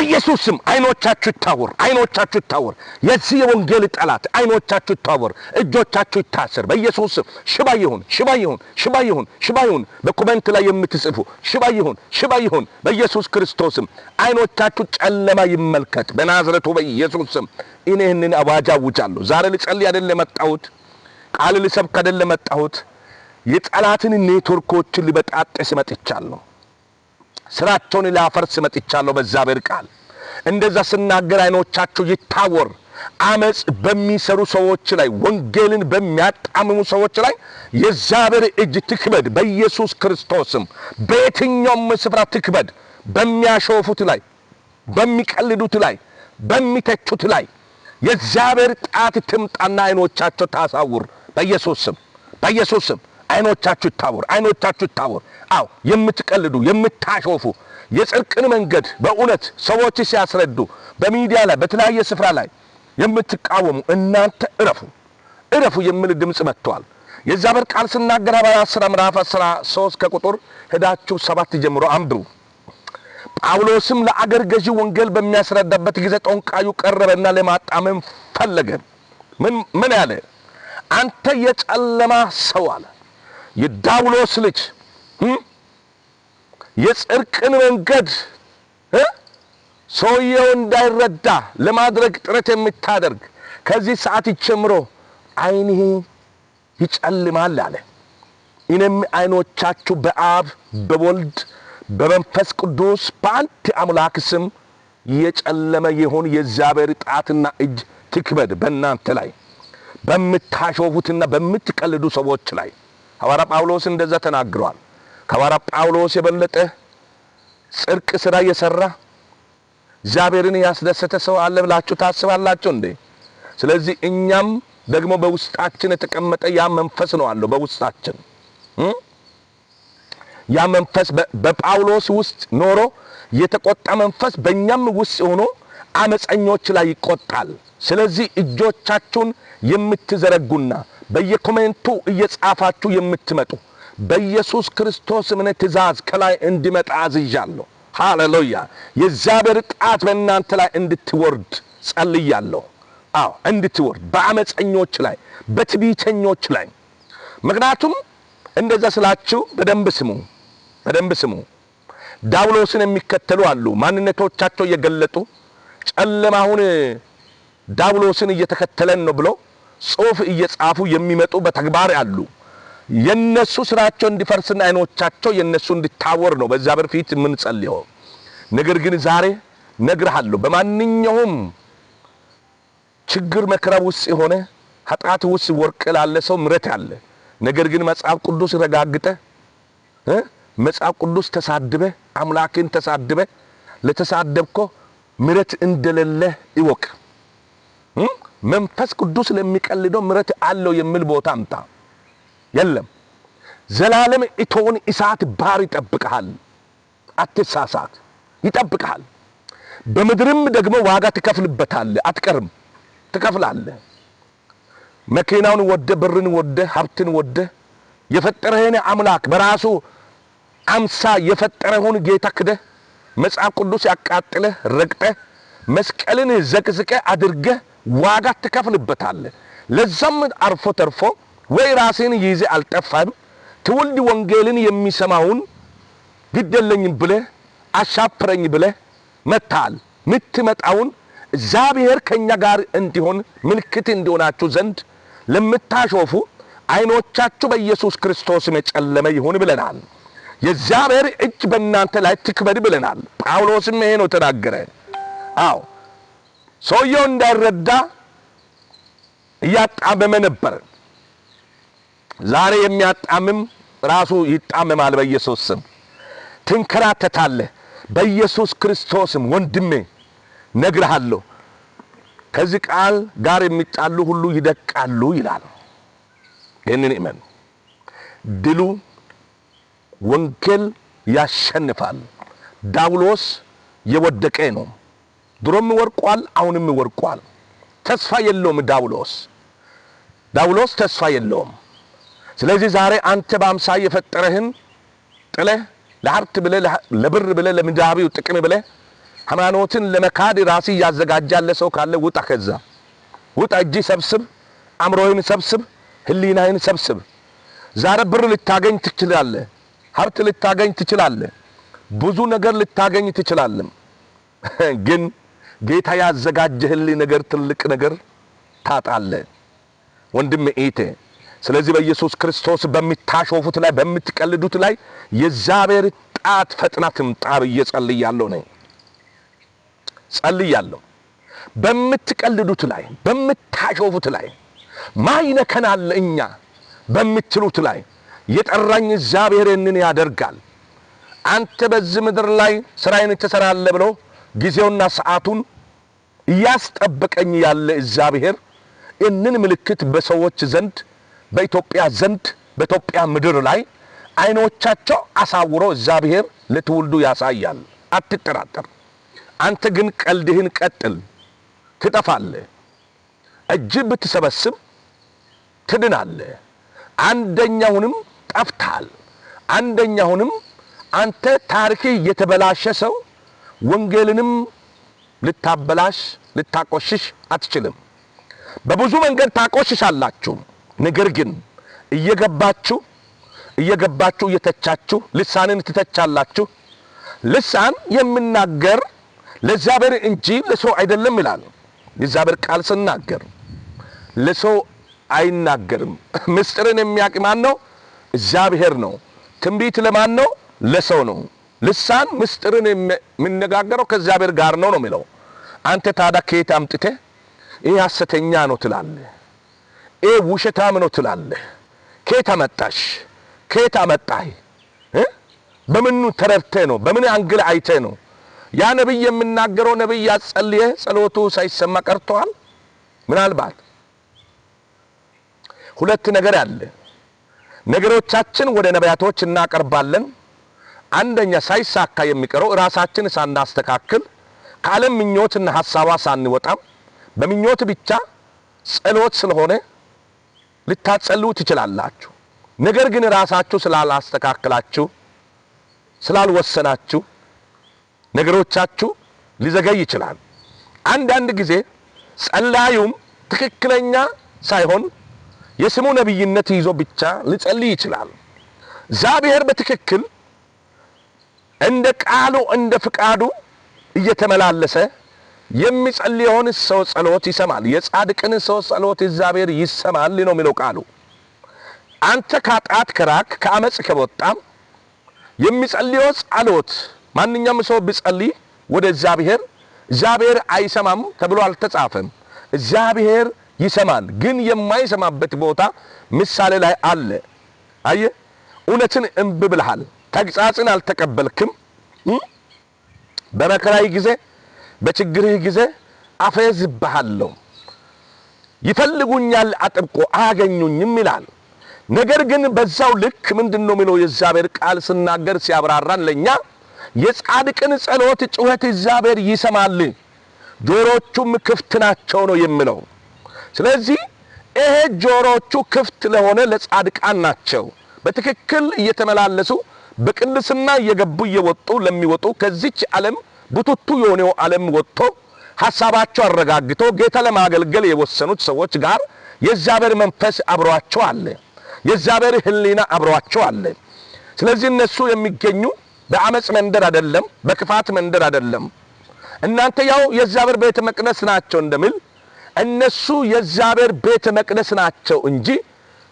በኢየሱስም አይኖቻችሁ ይታወር የዚህ የወንጌል ጠላት አይኖቻችሁ ይታወር እጆቻችሁ ይታሰር በኢየሱስም ሽባ ይሁን በኮሜንት ላይ የምትጽፉ ሽባ ይሁን በኢየሱስ ክርስቶስም አይኖቻችሁ ጨለማ ይመልከት በናዝሬቱ በኢየሱስም እኔ ይህንን አዋጅ አውጃለሁ ዛሬ ልጸልይ አይደለም መጣሁት ቃል ልሰብክ አይደለም መጣሁት የጠላትን ኔትወርኮችን ሊበጣጥስ መጥቻለሁ ስራቸውን ሊያፈርስ መጥቻለሁ በእግዚአብሔር ቃል እንደዛ ስናገር አይኖቻችሁ ይታወር አመጽ በሚሰሩ ሰዎች ላይ ወንጌልን በሚያጣምሙ ሰዎች ላይ የእግዚአብሔር እጅ ትክበድ በኢየሱስ ክርስቶስም በየትኛውም ስፍራ ትክበድ በሚያሾፉት ላይ በሚቀልዱት ላይ በሚተቹት ላይ የእግዚአብሔር ጣት ትምጣና አይኖቻቸው ታሳውር በኢየሱስም አይኖቻችሁ ይታወር አው የምትቀልዱ የምታሾፉ የጽድቅን መንገድ በእውነት ሰዎች ሲያስረዱ በሚዲያ ላይ በተለያየ ስፍራ ላይ የምትቃወሙ እናንተ እረፉ የሚል ድምጽ መጥቷል የእግዚአብሔር ቃል ሲናገር በ10 ምዕራፍ 13 ከቁጥር ሄዳችሁ 7 ጀምሮ አንብቡ ጳውሎስም ለአገር ገዢ ወንጌል በሚያስረዳበት ጊዜ ጠንቋዩ ቀረበና ለማጣመም ፈለገ ምን ያለ አንተ የጨለማ ሰው አለ የዳውሎስ ልጅ የጽድቅን መንገድ ሰውየው እንዳይረዳ ለማድረግ ጥረት የምታደርግ ከዚህ ሰዓት ጀምሮ አይንህ ይጨልማል አለ እኔም አይኖቻችሁ በአብ በወልድ በመንፈስ ቅዱስ በአንድ አምላክ ስም የጨለመ ይሁን የእግዚአብሔር ጣትና እጅ ትክበድ በእናንተ ላይ በምታሾፉትና በምትቀልዱ ሰዎች ላይ ሐዋርያ ጳውሎስ እንደዛ ተናግሯል ሐዋርያ ጳውሎስ የበለጠ ጽድቅ ስራ የሰራ እግዚአብሔርን ያስደሰተ ሰው አለ ብላችሁ ታስባላችሁ እንዴ ስለዚህ እኛም ደግሞ በውስጣችን የተቀመጠ ያ መንፈስ ነው አለው በውስጣችን ያ መንፈስ በጳውሎስ ውስጥ ኖሮ የተቆጣ መንፈስ በእኛም ውስጥ ሆኖ አመፀኞች ላይ ይቆጣል ስለዚህ እጆቻችሁን የምትዘረጉና በየኮሜንቱ እየጻፋችሁ የምትመጡ በኢየሱስ ክርስቶስ ምን ትእዛዝ ከላይ እንዲመጣ አዝዣለሁ ሃሌሉያ የእግዚአብሔር ጣት በእናንተ ላይ እንድትወርድ ጸልያለሁ እንድትወርድ በአመፀኞች ላይ በትዕቢተኞች ላይ ምክንያቱም እንደዛ ስላችሁ በደንብ ስሙ ዳውሎስን የሚከተሉ አሉ ማንነቶቻቸው የገለጡ ጨለማውን ዳውሎስን እየተከተለን ነው ብሎ ጽሑፍ እየጻፉ የሚመጡ በተግባር አሉ የነሱ ስራቸው እንዲፈርስና አይኖቻቸው የነሱ እንዲታወር ነው በእግዚአብሔር ፊት ምን ጸልየው ነገር ግን ዛሬ ነግርሃለሁ በማንኛውም ችግር መከራ ውስጥ ሆነ ኃጢአት ውስጥ ወርቅ ላለ ሰው ምሕረት አለ ነገር ግን መጽሐፍ ቅዱስ ረጋግጠ መጽሐፍ ቅዱስ ተሳድበ አምላክን ተሳድበ ለተሳደብኮ ምሕረት እንደሌለ ይወቅ መንፈስ ቅዱስ ለሚቀልደው ምሕረት አለው የሚል ቦታ አምጣ የለም ዘላለም እቶን እሳት ባር ይጠብቅሃል አትሳሳት ይጠብቅሃል በመድርም ደግሞ ዋጋ ትከፍልበታለህ አትቀርም ትከፍላለህ መኪናውን ወደ ብርን ወደ ሀብትን ወደ የፈጠረህን አምላክ በራሱ አምሳ የፈጠረውን ጌታ ክደህ መጽሐፍ ቅዱስ ያቃጥለህ ረግጠህ መስቀልን ዘቅዝቀህ አድርገህ ዋጋ ትከፍልበታለህ ለዛም አርፎ ተርፎ ወይ ራስን ይዘህ አልጠፋም ትውልድ ወንጌልን የሚሰማውን ግደለኝ ብለህ አሻፈረኝ ብለህ መታል ምትመጣውን እግዚአብሔር ከኛ ጋር እንዲሆን ምልክት እንዲሆናችሁ ዘንድ ለምታሾፉ አይኖቻችሁ በኢየሱስ ክርስቶስ መጨለመ ይሁን ብለናል የእግዚአብሔር እጅ በእናንተ ላይ ትክበድ ብለናል ጳውሎስም ይሄ ነው ተናገረ ሰውየው እንዳይረዳ እያጣመመ ነበር ዛሬ የሚያጣምም ራሱ ይጣመማል በኢየሱስ ስም ትንከራተታለህ በኢየሱስ ክርስቶስም ወንድሜ ነግርሃለሁ ከዚህ ቃል ጋር የሚጣሉ ሁሉ ይደቃሉ ይላል ይህንን እመን ድሉ ወንጌል ያሸንፋል ዳውሎስ የወደቀ ነው ድሮም ወርቋል አሁንም ወርቋል ተስፋ የለውም ዳውሎስ ተስፋ የለውም ስለዚህ ዛሬ አንተ በአምሳይ የፈጠረህን ጥለህ ለሀብት ብለህ ለብር ብለህ ለምድራዊው ጥቅም ብለህ ሃይማኖትን ለመካድ ራስ ያዘጋጃለ ሰው ካለ ውጣ ከዛ ውጣ። እጅ ሰብስብ፣ አምሮህን ሰብስብ፣ ህሊናህን ሰብስብ። ዛሬ ብር ልታገኝ ትችላለህ፣ ሀብት ልታገኝ ትችላለህ፣ ብዙ ነገር ልታገኝ ትችላለህ። ግን ጌታ ያዘጋጀህልህ ነገር ትልቅ ነገር ታጣለህ ወንድሜ እህቴ። ስለዚህ በኢየሱስ ክርስቶስ በሚታሾፉት ላይ በምትቀልዱት ላይ የእግዚአብሔር ጣት ፈጥና ትምጣ ብዬ ጸልያለሁ። በምትቀልዱት ላይ በምታሾፉት ላይ ማይነከናል እኛ በምትሉት ላይ የጠራኝ እግዚአብሔር እንን ያደርጋል። አንተ በዚህ ምድር ላይ ስራዬን ትሰራለህ ብሎ ጊዜውና ሰዓቱን እያስጠበቀኝ ያለ እግዚአብሔር እንን ምልክት በሰዎች ዘንድ በኢትዮጵያ ዘንድ በኢትዮጵያ ምድር ላይ አይኖቻቸው አሳውሮ እግዚአብሔር ለትውልዱ ያሳያል። አትጠራጠር። አንተ ግን ቀልድህን ቀጥል፣ ትጠፋለህ። እጅ ብትሰበስብ ትድናለህ። አንደኛውንም ጠፍታል። አንደኛውንም አንተ ታሪክ የተበላሸ ሰው ወንጌልንም ልታበላሽ ልታቆሽሽ አትችልም። በብዙ መንገድ ታቆሽሻላችሁ። ነገር ግን እየገባችሁ እየተቻችሁ ልሳንን ትተቻላችሁ። ልሳን የሚናገር ለእግዚአብሔር እንጂ ለሰው አይደለም ይላል የእግዚአብሔር ቃል ሲናገር። ለሰው አይናገርም። ምስጢርን የሚያውቅ ማን ነው? እግዚአብሔር ነው። ትንቢት ለማን ነው? ለሰው ነው። ልሳን ምስጢርን የሚነጋገረው ከእግዚአብሔር ጋር ነው የሚለው። አንተ ታዲያ ከየት አምጥተህ ይሄ ሐሰተኛ ነው ትላለህ? ይሄ ውሸታም ነው ትላለህ? ከየት አመጣሽ? ከየት አመጣህ? በምኑ ተረድተህ ነው? በምን አንግል አይተህ ነው? ያ ነብይ የሚናገረው ነብይ ያጸልየ ጸሎቱ ሳይሰማ ቀርቷል። ምናልባት ሁለት ነገር አለ። ነገሮቻችን ወደ ነቢያቶች እናቀርባለን። አንደኛ ሳይሳካ የሚቀረው ራሳችን ሳናስተካክል ከዓለም ምኞትና ሐሳባ ሳንወጣ በምኞት ብቻ ጸሎት ስለሆነ ልታጸልዩ ትችላላችሁ። ነገር ግን ራሳችሁ ስላላስተካከላችሁ ስላልወሰናችሁ ነገሮቻችሁ ሊዘገይ ይችላል። አንዳንድ ጊዜ ጸላዩም ትክክለኛ ሳይሆን የስሙ ነብይነት ይዞ ብቻ ሊጸልይ ይችላል። እግዚአብሔር በትክክል እንደ ቃሉ እንደ ፍቃዱ እየተመላለሰ የሚጸልየውን ሰው ጸሎት ይሰማል። የጻድቅን ሰው ጸሎት እግዚአብሔር ይሰማል ነው የሚለው ቃሉ። አንተ ከኃጢአት ከራክ ከአመጽ ከወጣም የሚጸልየው ጸሎት ማንኛውም ሰው ቢጸልይ ወደ እግዚአብሔር አይሰማም ተብሎ አልተጻፈም። እግዚአብሔር ይሰማል። ግን የማይሰማበት ቦታ ምሳሌ ላይ አለ። አየ እውነትን እምቢ ብለሃል፣ ተግሳጽን አልተቀበልክም። በመከራይ ጊዜ በችግርህ ጊዜ አፈዝብሃለሁ፣ ይፈልጉኛል አጥብቆ አያገኙኝም ይላል። ነገር ግን በዛው ልክ ምንድነው የሚለው የእግዚአብሔር ቃል ሲናገር ሲያብራራን ለኛ የጻድቅን ጸሎት ጩኸት እግዚአብሔር ይሰማል፣ ጆሮቹም ክፍት ናቸው ነው የሚለው። ስለዚህ ይሄ ጆሮቹ ክፍት ለሆነ ለጻድቃን ናቸው። በትክክል እየተመላለሱ በቅድስና እየገቡ እየወጡ ለሚወጡ ከዚች ዓለም ቡቱቱ የሆነው ዓለም ወጥቶ ሐሳባቸው አረጋግቶ ጌታ ለማገልገል የወሰኑት ሰዎች ጋር የእግዚአብሔር መንፈስ አብሯቸው አለ፣ የእግዚአብሔር ሕሊና አብሯቸው አለ። ስለዚህ እነሱ የሚገኙ በአመጽ መንደር አይደለም፣ በክፋት መንደር አይደለም። እናንተ ያው የእግዚአብሔር ቤተ መቅደስ ናቸው እንደሚል እነሱ የእግዚአብሔር ቤተ መቅደስ ናቸው እንጂ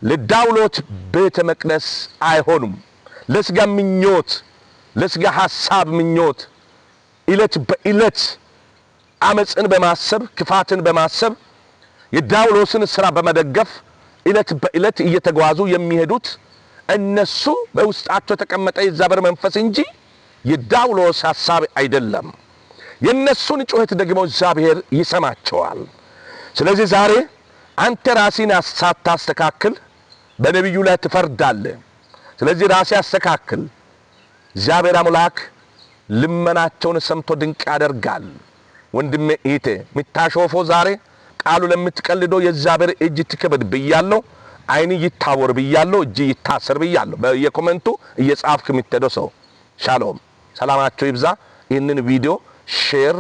ለዳውሎት ቤተ መቅደስ አይሆኑም። ለስጋ ምኞት፣ ለስጋ ሐሳብ ምኞት ኢለት በኢለት አመጽን በማሰብ ክፋትን በማሰብ የዳውሎስን ሥራ በመደገፍ ኢለት በኢለት እየተጓዙ የሚሄዱት እነሱ በውስጣቸው ተቀመጠ የእግዚአብሔር መንፈስ እንጂ የዳውሎስ ሐሳብ አይደለም። የነሱን ጩኸት ደግሞ እግዚአብሔር ይሰማቸዋል። ስለዚህ ዛሬ አንተ ራስህን ሳታስተካክል በነብዩ ላይ ትፈርዳለህ። ስለዚህ ራስህ አስተካክል። እግዚአብሔር አምላክ ልመናቸውን ሰምቶ ድንቅ ያደርጋል። ወንድሜ እህቴ የምታሾፈው ዛሬ ቃሉ ለምትቀልደው የእግዚአብሔር እጅ ትከበድ ብያለሁ። አይን ይታወር ብያለሁ። እጅ ይታሰር ብያለሁ። በየኮሜንቱ እየጻፍክ የምትሄደው ሰው ሻሎም፣ ሰላማቸው ይብዛ። ይህንን ቪዲዮ ሼር